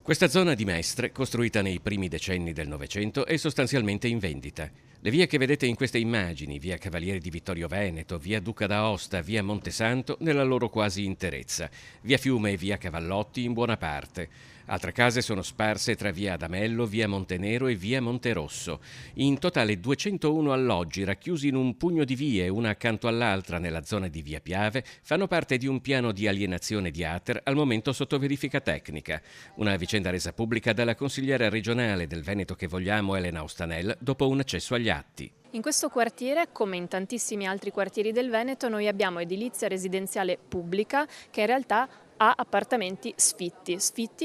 Questa zona di Mestre, costruita nei primi decenni del Novecento, è sostanzialmente in vendita. Le vie che vedete in queste immagini, via Cavaliere di Vittorio Veneto, via Duca d'Aosta, via Montesanto, nella loro quasi interezza, via Fiume e via Cavallotti in buona parte. Altre case sono sparse tra via Adamello, via Montenero e via Monterosso. In totale 201 alloggi racchiusi in un pugno di vie, una accanto all'altra nella zona di via Piave, fanno parte di un piano di alienazione di Ater al momento sotto verifica tecnica. Una vicenda resa pubblica dalla consigliera regionale del Veneto che vogliamo, Elena Ostanel, dopo un accesso agli atti. In questo quartiere, come in tantissimi altri quartieri del Veneto, noi abbiamo edilizia residenziale pubblica che in realtà ha appartamenti sfitti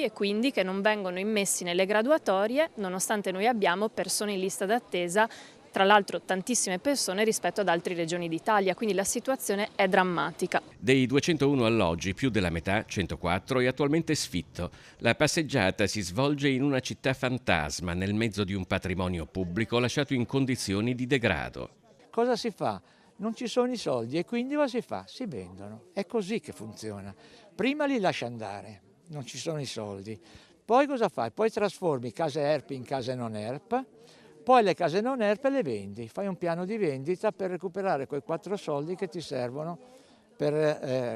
e quindi che non vengono immessi nelle graduatorie, nonostante noi abbiamo persone in lista d'attesa, tra l'altro tantissime persone rispetto ad altre regioni d'Italia, quindi la situazione è drammatica. Dei 201 alloggi, più della metà, 104, è attualmente sfitto. La passeggiata si svolge in una città fantasma, nel mezzo di un patrimonio pubblico lasciato in condizioni di degrado. Cosa si fa? Non ci sono i soldi e quindi cosa si fa? Si vendono. È così che funziona. Prima li lasci andare, non ci sono i soldi. Poi cosa fai? Poi trasformi case ERP in case non ERP, poi le case non ERP le vendi. Fai un piano di vendita per recuperare quei 4 soldi che ti servono per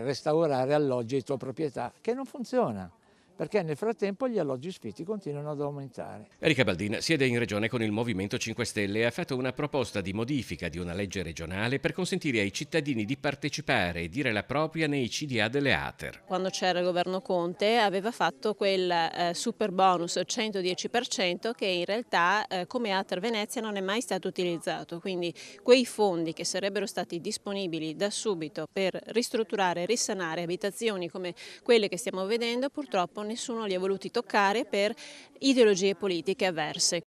restaurare alloggi di tua proprietà, che non funziona. Perché nel frattempo gli alloggi sfitti continuano ad aumentare. Erika Baldin siede in regione con il Movimento 5 Stelle e ha fatto una proposta di modifica di una legge regionale per consentire ai cittadini di partecipare e dire la propria nei CDA delle Ater. Quando c'era il governo Conte aveva fatto quel super bonus 110% che in realtà come Ater Venezia non è mai stato utilizzato, quindi quei fondi che sarebbero stati disponibili da subito per ristrutturare e risanare abitazioni come quelle che stiamo vedendo purtroppo nessuno li ha voluti toccare per ideologie politiche avverse.